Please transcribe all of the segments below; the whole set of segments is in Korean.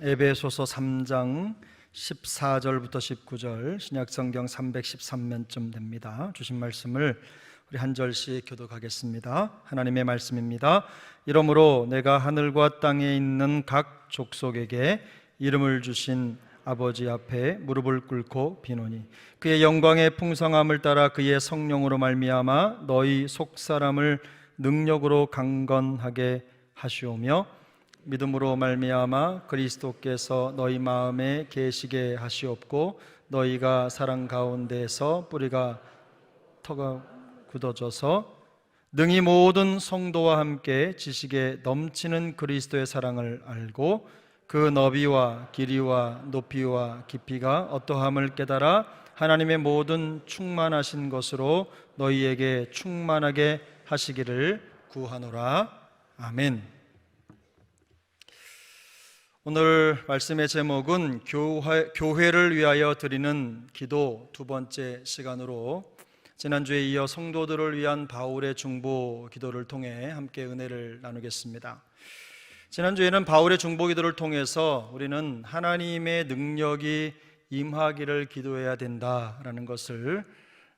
에베소서 3장 14절부터 19절, 신약성경 313면쯤 됩니다. 주신 말씀을 우리 한 절씩 교독하겠습니다. 하나님의 말씀입니다. 이러므로 내가 하늘과 땅에 있는 각 족속에게 이름을 주신 아버지 앞에 무릎을 꿇고 비노니 그의 영광의 풍성함을 따라 그의 성령으로 말미암아 너희 속사람을 능력으로 강건하게 하시오며 믿음으로 말미암아 그리스도께서 너희 마음에 계시게 하시옵고 너희가 사랑 가운데서 뿌리가 터가 굳어져서 능히 모든 성도와 함께 지식에 넘치는 그리스도의 사랑을 알고 그 너비와 길이와 높이와 깊이가 어떠함을 깨달아 하나님의 모든 충만하신 것으로 너희에게 충만하게 하시기를 구하노라. 아멘. 오늘 말씀의 제목은 교회를 위하여 드리는 기도, 두 번째 시간으로 지난주에 이어 성도들을 위한 바울의 중보 기도를 통해 함께 은혜를 나누겠습니다. 지난주에는 바울의 중보 기도를 통해서 우리는 하나님의 능력이 임하기를 기도해야 된다라는 것을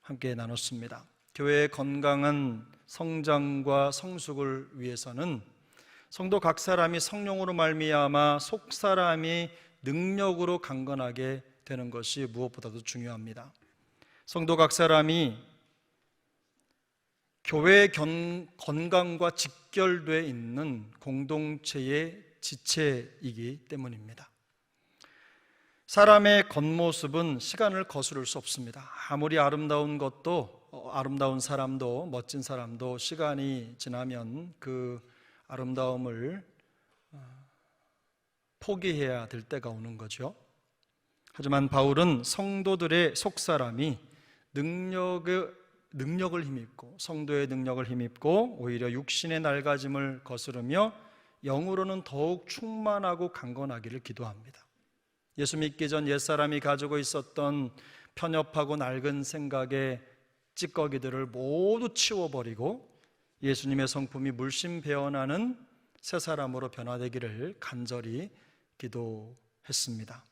함께 나눴습니다. 교회의 건강한 성장과 성숙을 위해서는 성도 각 사람이 성령으로 말미암아 속사람이 능력으로 강건하게 되는 것이 무엇보다도 중요합니다. 성도 각 사람이 교회의 건강과 직결되어 있는 공동체의 지체이기 때문입니다. 사람의 겉모습은 시간을 거스를 수 없습니다. 아무리 아름다운 사람도 멋진 사람도 시간이 지나면 그 아름다움을 포기해야 될 때가 오는 거죠. 하지만 바울은 성도들의 속사람이 능력을 힘입고 성도의 능력을 힘입고 오히려 육신의 낡아짐을 거스르며 영으로는 더욱 충만하고 강건하기를 기도합니다. 예수 믿기 전 옛사람이 가지고 있었던 편협하고 낡은 생각의 찌꺼기들을 모두 치워버리고 예수님의 성품이 물씬 배어나는 새 사람으로 변화되기를 간절히 기도했습니다.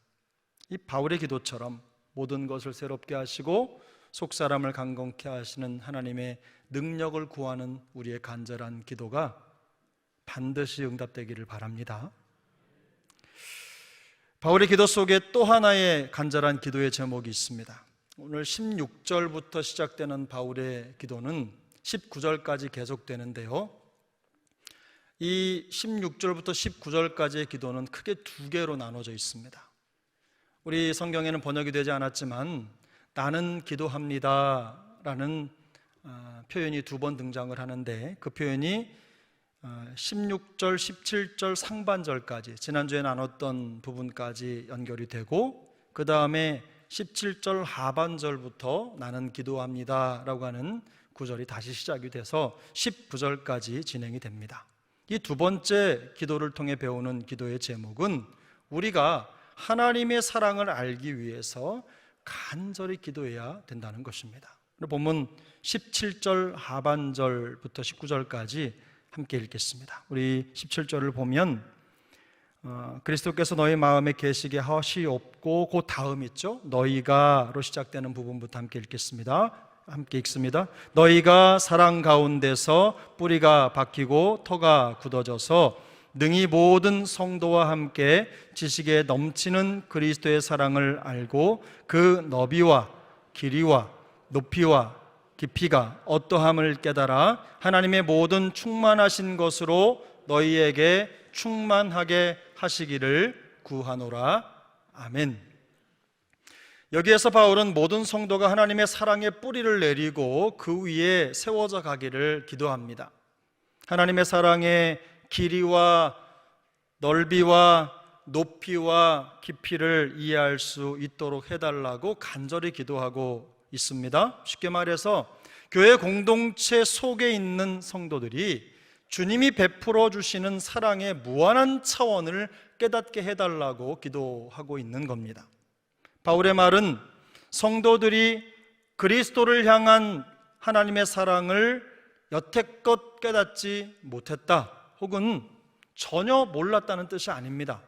이 바울의 기도처럼 모든 것을 새롭게 하시고 속사람을 강건케 하시는 하나님의 능력을 구하는 우리의 간절한 기도가 반드시 응답되기를 바랍니다. 바울의 기도 속에 또 하나의 간절한 기도의 제목이 있습니다. 오늘 16절부터 시작되는 바울의 기도는 19절까지 계속되는데요, 이 16절부터 19절까지의 기도는 크게 두 개로 나눠져 있습니다. 우리 성경에는 번역이 되지 않았지만 나는 기도합니다 라는 표현이 두 번 등장을 하는데, 그 표현이 16절, 17절 상반절까지, 지난주에 나눴던 부분까지 연결이 되고, 그 다음에 17절 하반절부터 나는 기도합니다 라고 하는 구절이 다시 시작이 돼서 19절까지 진행이 됩니다. 이 두 번째 기도를 통해 배우는 기도의 제목은 우리가 하나님의 사랑을 알기 위해서 간절히 기도해야 된다는 것입니다. 본문 17절 하반절부터 19절까지 함께 읽겠습니다. 우리 17절을 보면 그리스도께서 너희 마음에 계시게 하시옵고, 그 다음 있죠, 너희가로 시작되는 부분부터 함께 읽겠습니다. 함께 읽습니다. 너희가 사랑 가운데서 뿌리가 박히고 터가 굳어져서 능히 모든 성도와 함께 지식에 넘치는 그리스도의 사랑을 알고 그 너비와 길이와 높이와 깊이가 어떠함을 깨달아 하나님의 모든 충만하신 것으로 너희에게 충만하게 하시기를 구하노라. 아멘. 여기에서 바울은 모든 성도가 하나님의 사랑의 뿌리를 내리고 그 위에 세워져 가기를 기도합니다. 하나님의 사랑의 길이와 넓이와 높이와 깊이를 이해할 수 있도록 해달라고 간절히 기도하고 있습니다. 쉽게 말해서 교회 공동체 속에 있는 성도들이 주님이 베풀어 주시는 사랑의 무한한 차원을 깨닫게 해달라고 기도하고 있는 겁니다. 바울의 말은 성도들이 그리스도를 향한 하나님의 사랑을 여태껏 깨닫지 못했다, 혹은 전혀 몰랐다는 뜻이 아닙니다.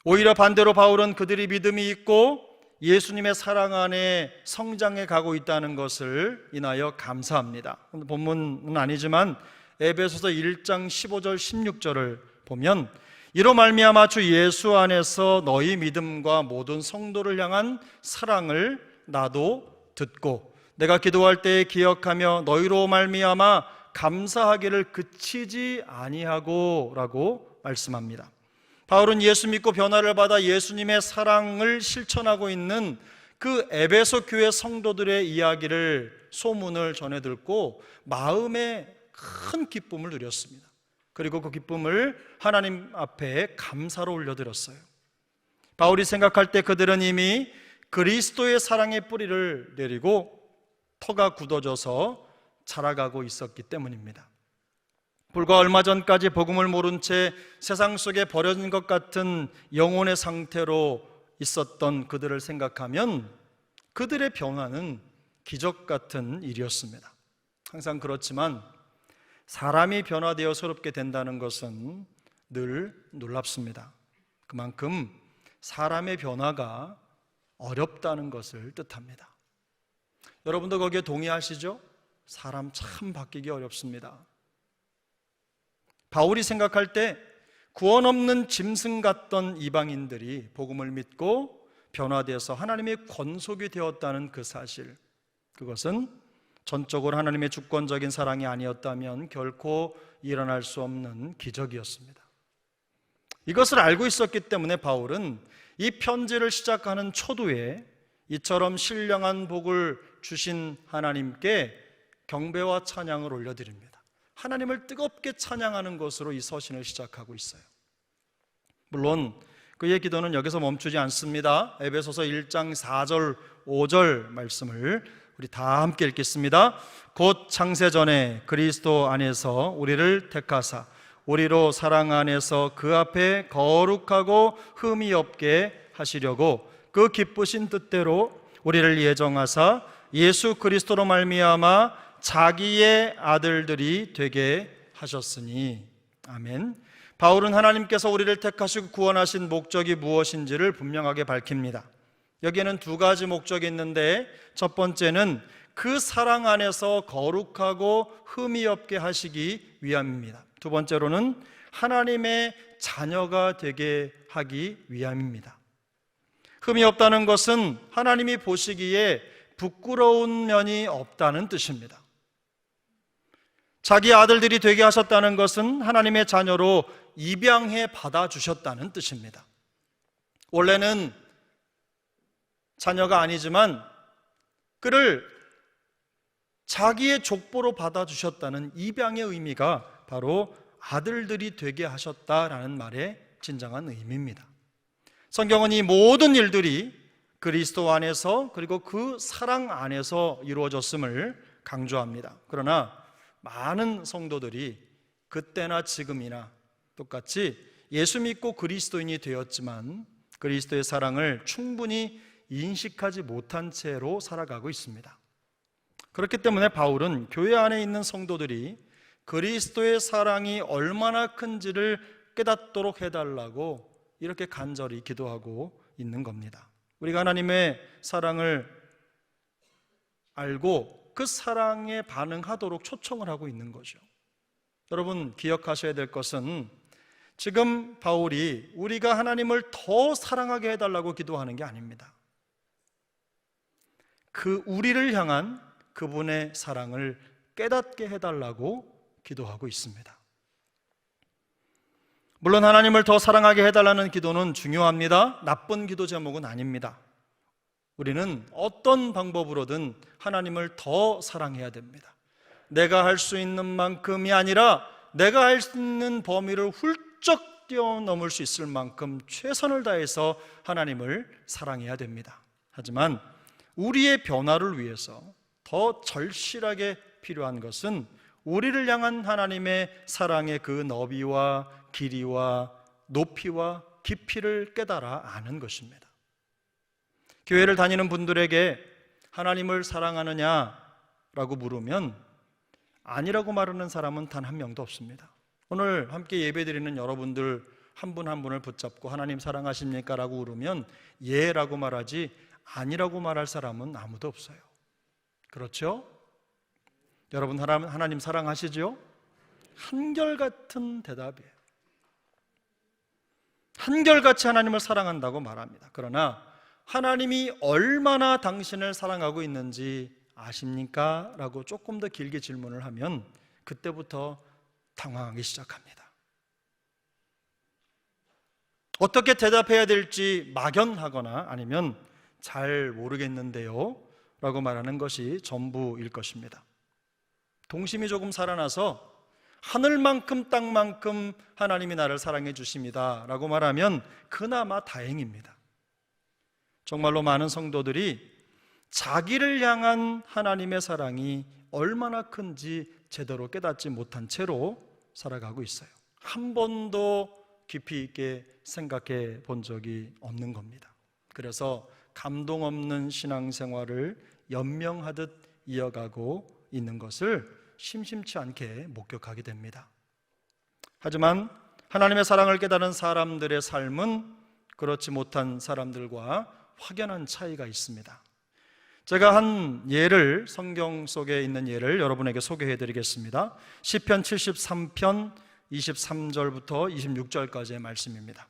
오히려 반대로 바울은 그들이 믿음이 있고 예수님의 사랑 안에 성장해 가고 있다는 것을 인하여 감사합니다. 본문은 아니지만 에베소서 1장 15절 16절을 보면 이로 말미암아 주 예수 안에서 너희 믿음과 모든 성도를 향한 사랑을 나도 듣고 내가 기도할 때에 기억하며 너희로 말미암아 감사하기를 그치지 아니하고 라고 말씀합니다. 바울은 예수 믿고 변화를 받아 예수님의 사랑을 실천하고 있는 그 에베소 교회 성도들의 이야기를 소문을 전해 듣고 마음에 큰 기쁨을 누렸습니다. 그리고 그 기쁨을 하나님 앞에 감사로 올려드렸어요. 바울이 생각할 때 그들은 이미 그리스도의 사랑의 뿌리를 내리고 터가 굳어져서 자라가고 있었기 때문입니다. 불과 얼마 전까지 복음을 모른 채 세상 속에 버려진 것 같은 영혼의 상태로 있었던 그들을 생각하면 그들의 변화는 기적 같은 일이었습니다. 항상 그렇지만 사람이 변화되어 새롭게 된다는 것은 늘 놀랍습니다. 그만큼 사람의 변화가 어렵다는 것을 뜻합니다. 여러분도 거기에 동의하시죠? 사람 참 바뀌기 어렵습니다. 바울이 생각할 때 구원 없는 짐승 같던 이방인들이 복음을 믿고 변화되어서 하나님의 권속이 되었다는 그 사실, 그것은 전적으로 하나님의 주권적인 사랑이 아니었다면 결코 일어날 수 없는 기적이었습니다. 이것을 알고 있었기 때문에 바울은 이 편지를 시작하는 초두에 이처럼 신령한 복을 주신 하나님께 경배와 찬양을 올려드립니다. 하나님을 뜨겁게 찬양하는 것으로 이 서신을 시작하고 있어요. 물론 그의 기도는 여기서 멈추지 않습니다. 에베소서 1장 4절 5절 말씀을 우리 다 함께 읽겠습니다. 곧 창세전에 그리스도 안에서 우리를 택하사 우리로 사랑 안에서 그 앞에 거룩하고 흠이 없게 하시려고 그 기쁘신 뜻대로 우리를 예정하사 예수 그리스도로 말미암아 자기의 아들들이 되게 하셨으니. 아멘. 바울은 하나님께서 우리를 택하시고 구원하신 목적이 무엇인지를 분명하게 밝힙니다. 여기에는 두 가지 목적이 있는데 첫 번째는 그 사랑 안에서 거룩하고 흠이 없게 하시기 위함입니다. 두 번째로는 하나님의 자녀가 되게 하기 위함입니다. 흠이 없다는 것은 하나님이 보시기에 부끄러운 면이 없다는 뜻입니다. 자기 아들들이 되게 하셨다는 것은 하나님의 자녀로 입양해 받아주셨다는 뜻입니다. 원래는 자녀가 아니지만 그를 자기의 족보로 받아주셨다는 입양의 의미가 바로 아들들이 되게 하셨다라는 말의 진정한 의미입니다. 성경은 이 모든 일들이 그리스도 안에서 그리고 그 사랑 안에서 이루어졌음을 강조합니다. 그러나 많은 성도들이 그때나 지금이나 똑같이 예수 믿고 그리스도인이 되었지만 그리스도의 사랑을 충분히 인식하지 못한 채로 살아가고 있습니다. 그렇기 때문에 바울은 교회 안에 있는 성도들이 그리스도의 사랑이 얼마나 큰지를 깨닫도록 해달라고 이렇게 간절히 기도하고 있는 겁니다. 우리가 하나님의 사랑을 알고 그 사랑에 반응하도록 초청을 하고 있는 거죠. 여러분 기억하셔야 될 것은 지금 바울이 우리가 하나님을 더 사랑하게 해달라고 기도하는 게 아닙니다. 그 우리를 향한 그분의 사랑을 깨닫게 해달라고 기도하고 있습니다. 물론 하나님을 더 사랑하게 해달라는 기도는 중요합니다. 나쁜 기도 제목은 아닙니다. 우리는 어떤 방법으로든 하나님을 더 사랑해야 됩니다. 내가 할 수 있는 만큼이 아니라 내가 할 수 있는 범위를 훌쩍 뛰어넘을 수 있을 만큼 최선을 다해서 하나님을 사랑해야 됩니다. 하지만 우리의 변화를 위해서 더 절실하게 필요한 것은 우리를 향한 하나님의 사랑의 그 너비와 길이와 높이와 깊이를 깨달아 아는 것입니다. 교회를 다니는 분들에게 하나님을 사랑하느냐라고 물으면 아니라고 말하는 사람은 단 한 명도 없습니다. 오늘 함께 예배드리는 여러분들 한 분 한 분을 붙잡고 하나님 사랑하십니까? 라고 물으면 예 라고 말하지 아니라고 말할 사람은 아무도 없어요. 그렇죠? 여러분 하나님 사랑하시죠? 한결같은 대답이에요. 한결같이 하나님을 사랑한다고 말합니다. 그러나 하나님이 얼마나 당신을 사랑하고 있는지 아십니까? 라고 조금 더 길게 질문을 하면 그때부터 당황하기 시작합니다. 어떻게 대답해야 될지 막연하거나 아니면 잘 모르겠는데요 라고 말하는 것이 전부일 것입니다. 동심이 조금 살아나서 하늘만큼 땅만큼 하나님이 나를 사랑해 주십니다 라고 말하면 그나마 다행입니다. 정말로 많은 성도들이 자기를 향한 하나님의 사랑이 얼마나 큰지 제대로 깨닫지 못한 채로 살아가고 있어요. 한 번도 깊이 있게 생각해 본 적이 없는 겁니다. 그래서 감동 없는 신앙생활을 연명하듯 이어가고 있는 것을 심심치 않게 목격하게 됩니다. 하지만 하나님의 사랑을 깨달은 사람들의 삶은 그렇지 못한 사람들과 확연한 차이가 있습니다. 제가 한 예를, 성경 속에 있는 예를 여러분에게 소개해 드리겠습니다. 시편 73편 23절부터 26절까지의 말씀입니다.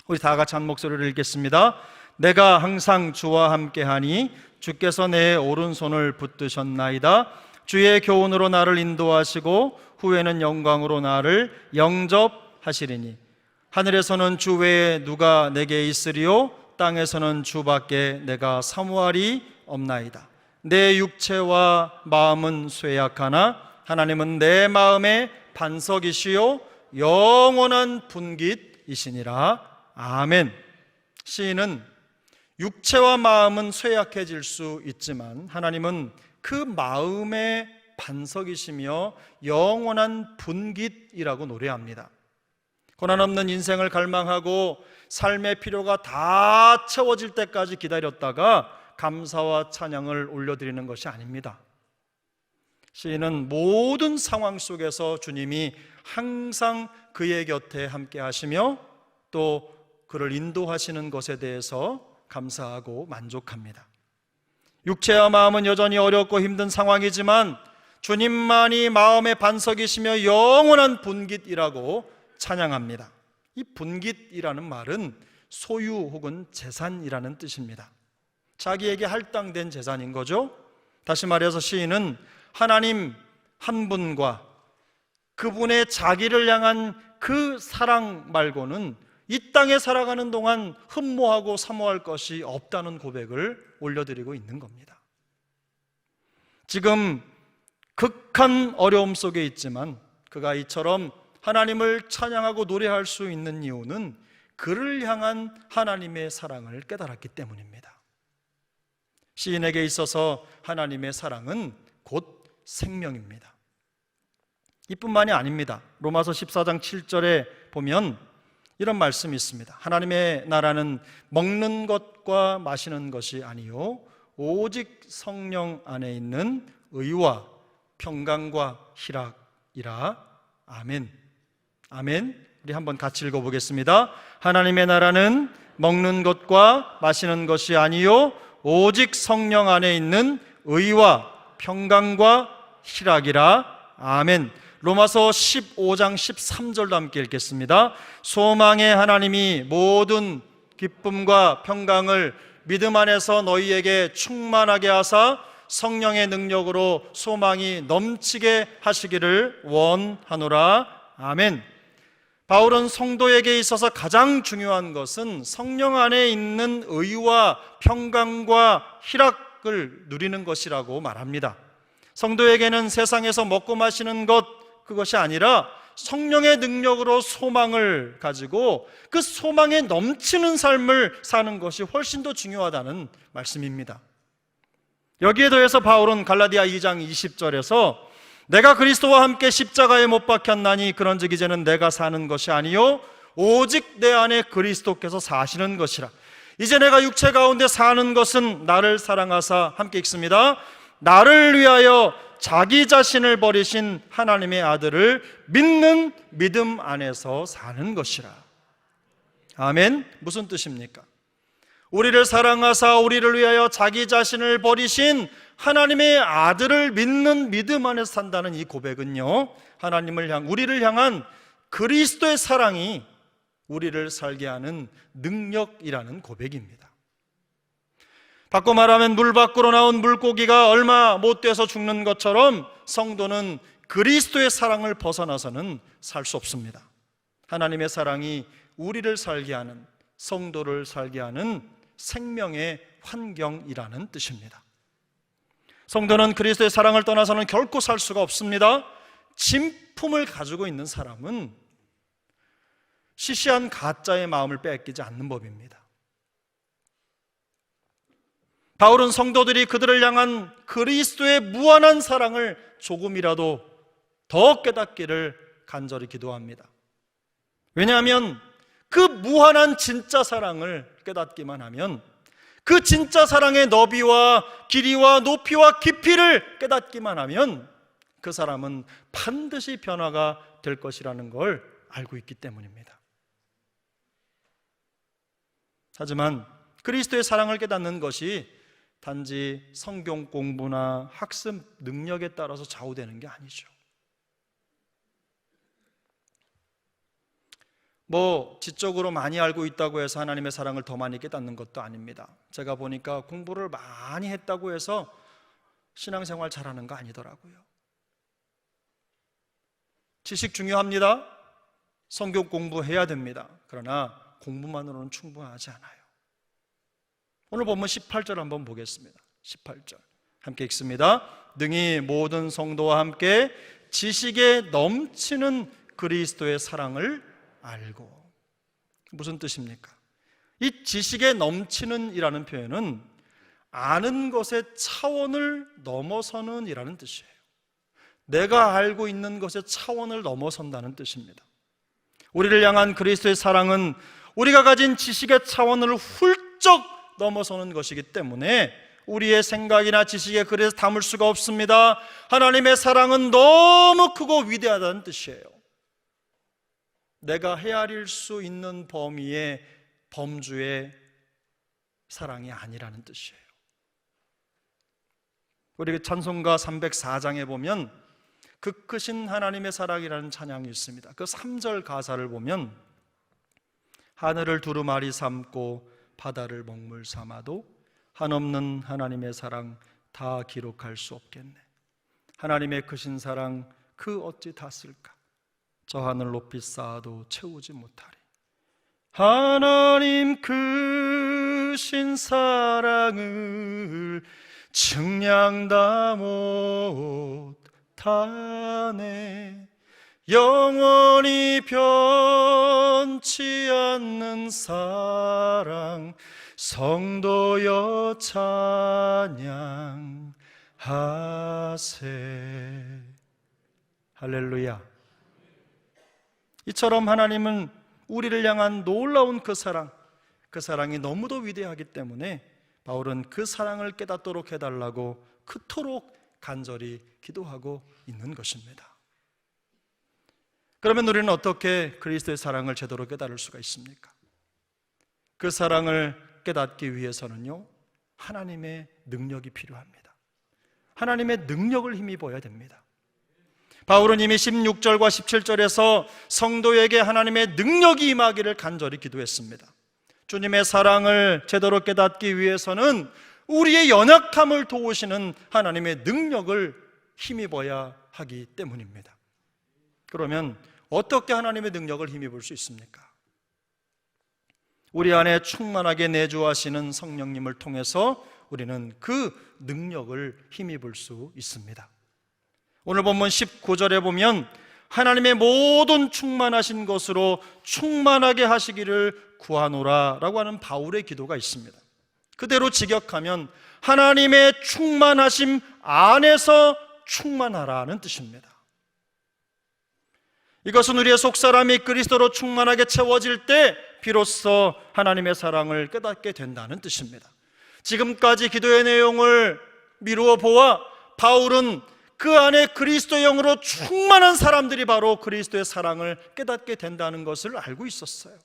우리 다 같이 한 목소리를 읽겠습니다. 내가 항상 주와 함께하니 주께서 내 오른손을 붙드셨나이다. 주의 교훈으로 나를 인도하시고 후에는 영광으로 나를 영접하시리니 하늘에서는 주 외에 누가 내게 있으리요 땅에서는 주밖에 내가 사모할이 없나이다. 내 육체와 마음은 쇠약하나 하나님은 내 마음의 반석이시요 영원한 분깃이시니라. 아멘. 시인은 육체와 마음은 쇠약해질 수 있지만 하나님은 그 마음의 반석이시며 영원한 분깃이라고 노래합니다. 고난 없는 인생을 갈망하고 삶의 필요가 다 채워질 때까지 기다렸다가 감사와 찬양을 올려드리는 것이 아닙니다. 시인은 모든 상황 속에서 주님이 항상 그의 곁에 함께 하시며 또 그를 인도하시는 것에 대해서 감사하고 만족합니다. 육체와 마음은 여전히 어렵고 힘든 상황이지만 주님만이 마음의 반석이시며 영원한 분깃이라고 찬양합니다. 이 분깃이라는 말은 소유 혹은 재산이라는 뜻입니다. 자기에게 할당된 재산인 거죠. 다시 말해서 시인은 하나님 한 분과 그분의 자기를 향한 그 사랑 말고는 이 땅에 살아가는 동안 흠모하고 사모할 것이 없다는 고백을 올려드리고 있는 겁니다. 지금 극한 어려움 속에 있지만 그가 이처럼 하나님을 찬양하고 노래할 수 있는 이유는 그를 향한 하나님의 사랑을 깨달았기 때문입니다. 시인에게 있어서 하나님의 사랑은 곧 생명입니다. 이뿐만이 아닙니다. 로마서 14장 7절에 보면 이런 말씀이 있습니다. 하나님의 나라는 먹는 것과 마시는 것이 아니요 오직 성령 안에 있는 의와 평강과 희락이라. 아멘. 아멘. 우리 한번 같이 읽어보겠습니다. 하나님의 나라는 먹는 것과 마시는 것이 아니요 오직 성령 안에 있는 의와 평강과 희락이라. 아멘. 로마서 15장 13절도 함께 읽겠습니다. 소망의 하나님이 모든 기쁨과 평강을 믿음 안에서 너희에게 충만하게 하사 성령의 능력으로 소망이 넘치게 하시기를 원하노라. 아멘. 바울은 성도에게 있어서 가장 중요한 것은 성령 안에 있는 의와 평강과 희락을 누리는 것이라고 말합니다. 성도에게는 세상에서 먹고 마시는 것, 그것이 아니라 성령의 능력으로 소망을 가지고 그 소망에 넘치는 삶을 사는 것이 훨씬 더 중요하다는 말씀입니다. 여기에 더해서 바울은 갈라디아 2장 20절에서 내가 그리스도와 함께 십자가에 못 박혔나니 그런즉 이제는 내가 사는 것이 아니요 오직 내 안에 그리스도께서 사시는 것이라. 이제 내가 육체 가운데 사는 것은 나를 사랑하사, 함께 읽습니다. 나를 위하여 자기 자신을 버리신 하나님의 아들을 믿는 믿음 안에서 사는 것이라. 아멘. 무슨 뜻입니까? 우리를 사랑하사 우리를 위하여 자기 자신을 버리신 하나님의 아들을 믿는 믿음 안에서 산다는 이 고백은요, 우리를 향한 그리스도의 사랑이 우리를 살게 하는 능력이라는 고백입니다. 바꿔 말하면 물 밖으로 나온 물고기가 얼마 못 돼서 죽는 것처럼 성도는 그리스도의 사랑을 벗어나서는 살 수 없습니다. 하나님의 사랑이 우리를 살게 하는, 성도를 살게 하는 생명의 환경이라는 뜻입니다. 성도는 그리스도의 사랑을 떠나서는 결코 살 수가 없습니다. 진품을 가지고 있는 사람은 시시한 가짜의 마음을 뺏기지 않는 법입니다. 바울은 성도들이 그들을 향한 그리스도의 무한한 사랑을 조금이라도 더 깨닫기를 간절히 기도합니다. 왜냐하면 그 무한한 진짜 사랑을 깨닫기만 하면, 그 진짜 사랑의 너비와 길이와 높이와 깊이를 깨닫기만 하면 그 사람은 반드시 변화가 될 것이라는 걸 알고 있기 때문입니다. 하지만 그리스도의 사랑을 깨닫는 것이 단지 성경 공부나 학습 능력에 따라서 좌우되는 게 아니죠. 지적으로 많이 알고 있다고 해서 하나님의 사랑을 더 많이 깨닫는 것도 아닙니다. 제가 보니까 공부를 많이 했다고 해서 신앙생활 잘하는 거 아니더라고요. 지식 중요합니다. 성경 공부해야 됩니다. 그러나 공부만으로는 충분하지 않아요. 오늘 본문 18절 한번 보겠습니다. 18절 함께 읽습니다. 능히 모든 성도와 함께 지식에 넘치는 그리스도의 사랑을 알고. 무슨 뜻입니까? 이 지식에 넘치는 이라는 표현은 아는 것의 차원을 넘어서는 이라는 뜻이에요. 내가 알고 있는 것의 차원을 넘어선다는 뜻입니다. 우리를 향한 그리스도의 사랑은 우리가 가진 지식의 차원을 훌쩍 넘어서는 것이기 때문에 우리의 생각이나 지식에 그래서 담을 수가 없습니다. 하나님의 사랑은 너무 크고 위대하다는 뜻이에요. 내가 헤아릴 수 있는 범위의 범주의 사랑이 아니라는 뜻이에요. 우리 찬송가 304장에 보면 그 크신 하나님의 사랑이라는 찬양이 있습니다. 그 3절 가사를 보면 하늘을 두루마리 삼고 바다를 먹물 삼아도 한없는 하나님의 사랑 다 기록할 수 없겠네. 하나님의 크신 사랑 그 어찌 다 쓸까? 저 하늘 높이 쌓아도 채우지 못하리. 하나님 크신 사랑을 측량 다 못하네. 영원히 변치 않는 사랑 성도여 찬양하세. 할렐루야. 이처럼 하나님은 우리를 향한 놀라운 그 사랑이 너무도 위대하기 때문에 바울은 그 사랑을 깨닫도록 해달라고 그토록 간절히 기도하고 있는 것입니다. 그러면 우리는 어떻게 그리스도의 사랑을 제대로 깨달을 수가 있습니까? 그 사랑을 깨닫기 위해서는요, 하나님의 능력이 필요합니다. 하나님의 능력을 힘입어야 됩니다. 바울은 이미 16절과 17절에서 성도에게 하나님의 능력이 임하기를 간절히 기도했습니다. 주님의 사랑을 제대로 깨닫기 위해서는 우리의 연약함을 도우시는 하나님의 능력을 힘입어야 하기 때문입니다. 그러면 어떻게 하나님의 능력을 힘입을 수 있습니까? 우리 안에 충만하게 내주하시는 성령님을 통해서 우리는 그 능력을 힘입을 수 있습니다. 오늘 본문 19절에 보면 하나님의 모든 충만하신 것으로 충만하게 하시기를 구하노라 라고 하는 바울의 기도가 있습니다. 그대로 직역하면 하나님의 충만하심 안에서 충만하라는 뜻입니다. 이것은 우리의 속사람이 그리스도로 충만하게 채워질 때 비로소 하나님의 사랑을 깨닫게 된다는 뜻입니다. 지금까지 기도의 내용을 미루어 보아 바울은 그 안에 그리스도의 영으로 충만한 사람들이 바로 그리스도의 사랑을 깨닫게 된다는 것을 알고 있었어요.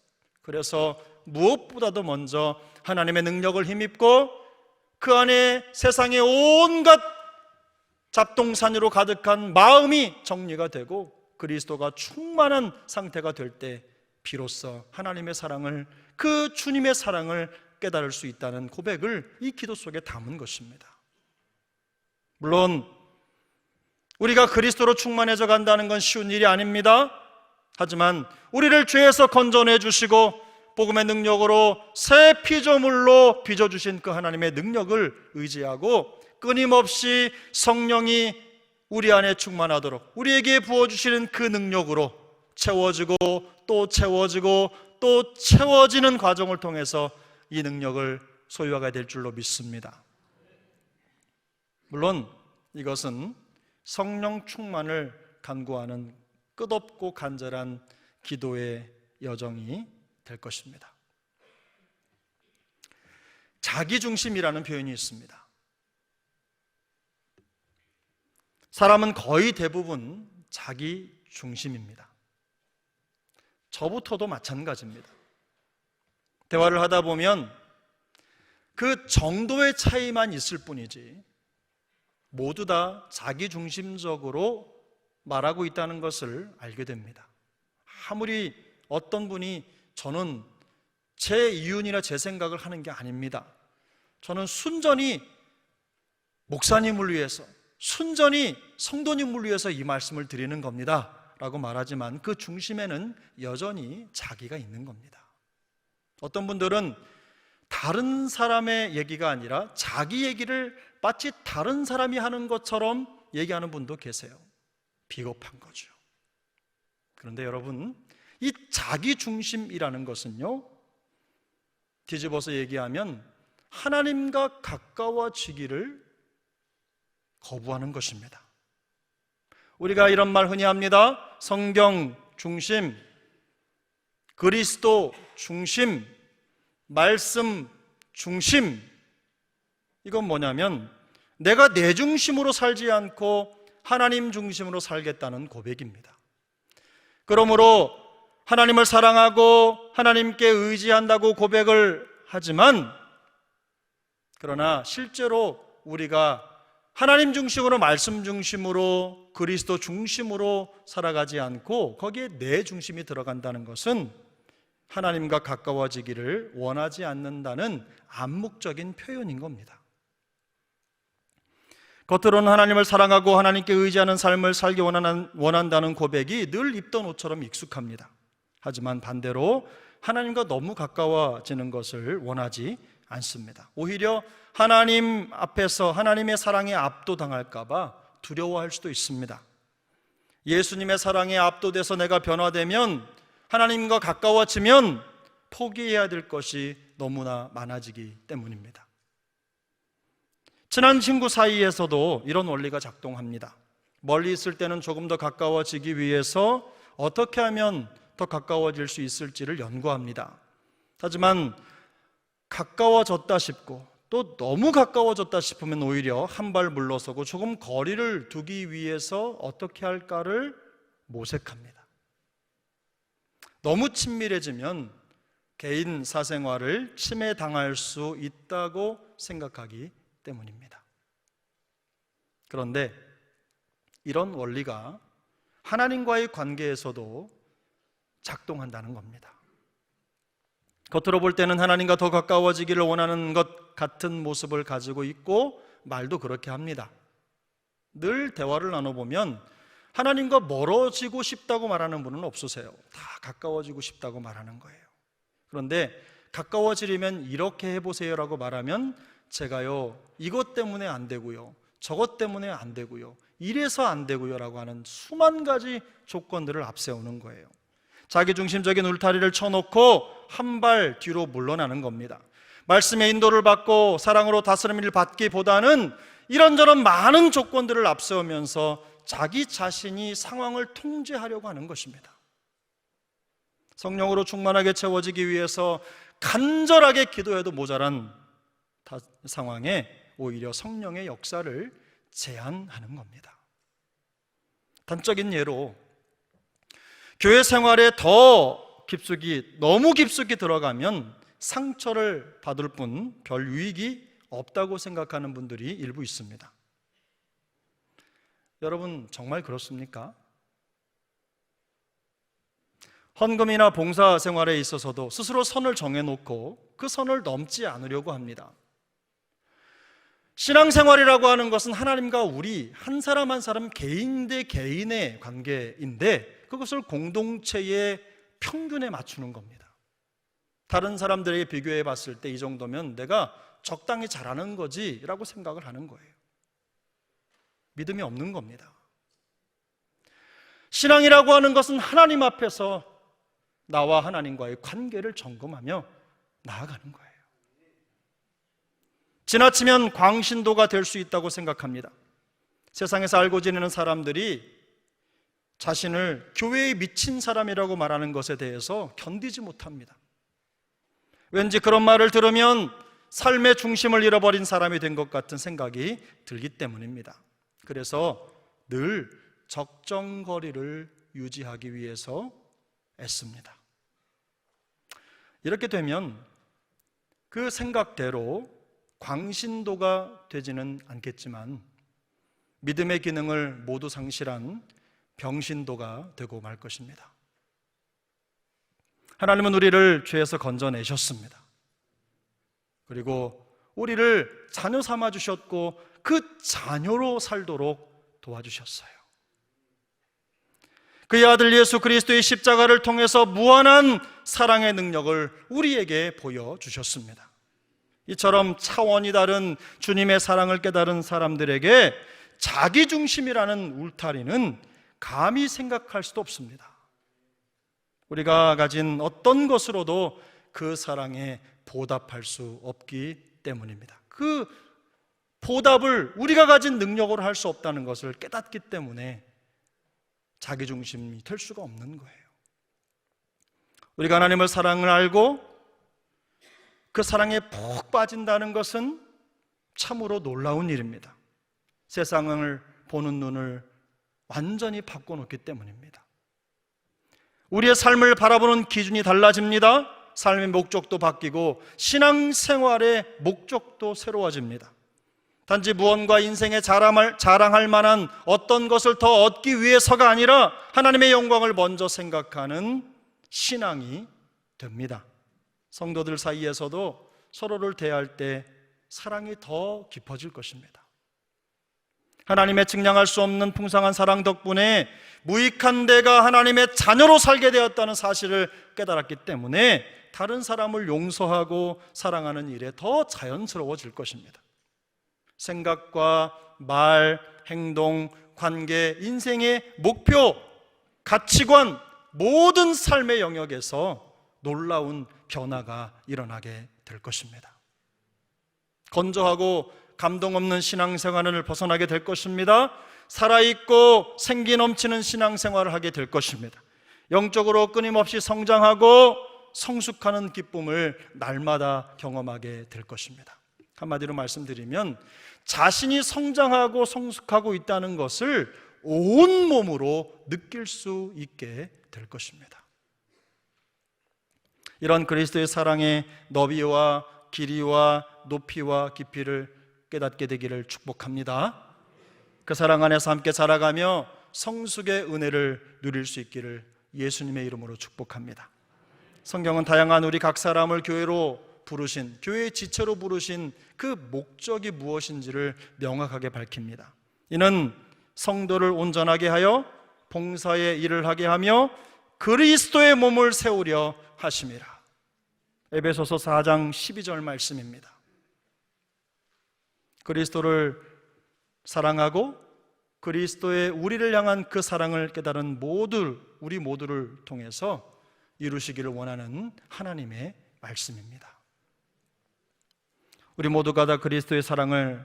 그래서 무엇보다도 먼저 하나님의 능력을 힘입고 그 안에 세상의 온갖 잡동사니로 가득한 마음이 정리가 되고 그리스도가 충만한 상태가 될 때 비로소 하나님의 사랑을, 그 주님의 사랑을 깨달을 수 있다는 고백을 이 기도 속에 담은 것입니다. 물론 우리가 그리스도로 충만해져 간다는 건 쉬운 일이 아닙니다. 하지만 우리를 죄에서 건져내 주시고 복음의 능력으로 새 피조물로 빚어주신 그 하나님의 능력을 의지하고 끊임없이 성령이 우리 안에 충만하도록 우리에게 부어주시는 그 능력으로 채워지고 또 채워지고 또 채워지는 과정을 통해서 이 능력을 소유하게 될 줄로 믿습니다. 물론 이것은 성령 충만을 간구하는 끝없고 간절한 기도의 여정이 될 것입니다. 자기중심이라는 표현이 있습니다. 사람은 거의 대부분 자기중심입니다. 저부터도 마찬가지입니다. 대화를 하다 보면 그 정도의 차이만 있을 뿐이지 모두 다 자기중심적으로 말하고 있다는 것을 알게 됩니다. 아무리 어떤 분이 저는 제 이윤이나 제 생각을 하는 게 아닙니다. 저는 순전히 목사님을 위해서, 순전히 성도님을 위해서 이 말씀을 드리는 겁니다 라고 말하지만 그 중심에는 여전히 자기가 있는 겁니다. 어떤 분들은 다른 사람의 얘기가 아니라 자기 얘기를 마치 다른 사람이 하는 것처럼 얘기하는 분도 계세요. 비겁한 거죠. 그런데 여러분, 이 자기중심이라는 것은요, 뒤집어서 얘기하면 하나님과 가까워지기를 거부하는 것입니다. 우리가 이런 말 흔히 합니다. 성경 중심, 그리스도 중심, 말씀 중심. 이건 뭐냐면 내가 내 중심으로 살지 않고 하나님 중심으로 살겠다는 고백입니다. 그러므로 하나님을 사랑하고 하나님께 의지한다고 고백을 하지만, 그러나 실제로 우리가 하나님 중심으로, 말씀 중심으로, 그리스도 중심으로 살아가지 않고 거기에 내 중심이 들어간다는 것은 하나님과 가까워지기를 원하지 않는다는 암묵적인 표현인 겁니다. 겉으로는 하나님을 사랑하고 하나님께 의지하는 삶을 살기 원한다는 고백이 늘 입던 옷처럼 익숙합니다. 하지만 반대로 하나님과 너무 가까워지는 것을 원하지 않습니다. 오히려 하나님 앞에서 하나님의 사랑에 압도당할까 봐 두려워할 수도 있습니다. 예수님의 사랑에 압도돼서 내가 변화되면, 하나님과 가까워지면 포기해야 될 것이 너무나 많아지기 때문입니다. 친한 친구 사이에서도 이런 원리가 작동합니다. 멀리 있을 때는 조금 더 가까워지기 위해서 어떻게 하면 더 가까워질 수 있을지를 연구합니다. 하지만 가까워졌다 싶고 또 너무 가까워졌다 싶으면 오히려 한 발 물러서고 조금 거리를 두기 위해서 어떻게 할까를 모색합니다. 너무 친밀해지면 개인 사생활을 침해당할 수 있다고 생각하기 때문입니다. 그런데 이런 원리가 하나님과의 관계에서도 작동한다는 겁니다. 겉으로 볼 때는 하나님과 더 가까워지기를 원하는 것 같은 모습을 가지고 있고 말도 그렇게 합니다. 늘 대화를 나눠보면 하나님과 멀어지고 싶다고 말하는 분은 없으세요. 다 가까워지고 싶다고 말하는 거예요. 그런데 가까워지려면 이렇게 해보세요라고 말하면 제가요, 이것 때문에 안 되고요, 저것 때문에 안 되고요, 이래서 안 되고요 라고 하는 수만 가지 조건들을 앞세우는 거예요. 자기중심적인 울타리를 쳐놓고 한 발 뒤로 물러나는 겁니다. 말씀의 인도를 받고 사랑으로 다스림을 받기보다는 이런저런 많은 조건들을 앞세우면서 자기 자신이 상황을 통제하려고 하는 것입니다. 성령으로 충만하게 채워지기 위해서 간절하게 기도해도 모자란 상황에 오히려 성령의 역사를 제한하는 겁니다. 단적인 예로 교회 생활에 더 너무 깊숙이 들어가면 상처를 받을 뿐 별 유익이 없다고 생각하는 분들이 일부 있습니다. 여러분, 정말 그렇습니까? 헌금이나 봉사 생활에 있어서도 스스로 선을 정해놓고 그 선을 넘지 않으려고 합니다. 신앙생활이라고 하는 것은 하나님과 우리 한 사람 한 사람 개인 대 개인의 관계인데, 그것을 공동체의 평균에 맞추는 겁니다. 다른 사람들에게 비교해 봤을 때 이 정도면 내가 적당히 잘하는 거지 라고 생각을 하는 거예요. 믿음이 없는 겁니다. 신앙이라고 하는 것은 하나님 앞에서 나와 하나님과의 관계를 점검하며 나아가는 거예요. 지나치면 광신도가 될 수 있다고 생각합니다. 세상에서 알고 지내는 사람들이 자신을 교회에 미친 사람이라고 말하는 것에 대해서 견디지 못합니다. 왠지 그런 말을 들으면 삶의 중심을 잃어버린 사람이 된 것 같은 생각이 들기 때문입니다. 그래서 늘 적정거리를 유지하기 위해서 애씁니다. 이렇게 되면 그 생각대로 광신도가 되지는 않겠지만 믿음의 기능을 모두 상실한 병신도가 되고 말 것입니다. 하나님은 우리를 죄에서 건져내셨습니다. 그리고 우리를 자녀 삼아 주셨고 그 자녀로 살도록 도와주셨어요. 그의 아들 예수 그리스도의 십자가를 통해서 무한한 사랑의 능력을 우리에게 보여주셨습니다. 이처럼 차원이 다른 주님의 사랑을 깨달은 사람들에게 자기중심이라는 울타리는 감히 생각할 수도 없습니다. 우리가 가진 어떤 것으로도 그 사랑에 보답할 수 없기 때문입니다. 그 보답을 우리가 가진 능력으로 할 수 없다는 것을 깨닫기 때문에 자기중심이 될 수가 없는 거예요. 우리가 하나님을 사랑을 알고 그 사랑에 푹 빠진다는 것은 참으로 놀라운 일입니다. 세상을 보는 눈을 완전히 바꿔놓기 때문입니다. 우리의 삶을 바라보는 기준이 달라집니다. 삶의 목적도 바뀌고 신앙생활의 목적도 새로워집니다. 단지 무언가 인생에 자랑할 만한 어떤 것을 더 얻기 위해서가 아니라 하나님의 영광을 먼저 생각하는 신앙이 됩니다. 성도들 사이에서도 서로를 대할 때 사랑이 더 깊어질 것입니다. 하나님의 측량할 수 없는 풍성한 사랑 덕분에 무익한 내가 하나님의 자녀로 살게 되었다는 사실을 깨달았기 때문에 다른 사람을 용서하고 사랑하는 일에 더 자연스러워질 것입니다. 생각과 말, 행동, 관계, 인생의 목표, 가치관, 모든 삶의 영역에서 놀라운 변화가 일어나게 될 것입니다. 건조하고 감동 없는 신앙생활을 벗어나게 될 것입니다. 살아있고 생기 넘치는 신앙생활을 하게 될 것입니다. 영적으로 끊임없이 성장하고 성숙하는 기쁨을 날마다 경험하게 될 것입니다. 한마디로 말씀드리면 자신이 성장하고 성숙하고 있다는 것을 온몸으로 느낄 수 있게 될 것입니다. 이런 그리스도의 사랑의 너비와 길이와 높이와 깊이를 깨닫게 되기를 축복합니다. 그 사랑 안에서 함께 자라가며 성숙의 은혜를 누릴 수 있기를 예수님의 이름으로 축복합니다. 성경은 다양한 우리 각 사람을 교회로 부르신, 교회의 지체로 부르신 그 목적이 무엇인지를 명확하게 밝힙니다. 이는 성도를 온전하게 하여 봉사의 일을 하게 하며 그리스도의 몸을 세우려 하심이라. 에베소서 4장 12절 말씀입니다. 그리스도를 사랑하고 그리스도의 우리를 향한 그 사랑을 깨달은 우리 모두를 통해서 이루시기를 원하는 하나님의 말씀입니다. 우리 모두가 다 그리스도의 사랑을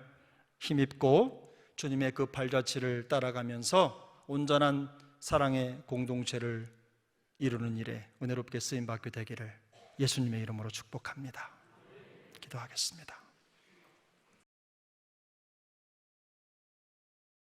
힘입고 주님의 그 발자취를 따라가면서 온전한 사랑의 공동체를 이루는 일에 은혜롭게 쓰임받게 되기를 예수님의 이름으로 축복합니다. 기도하겠습니다.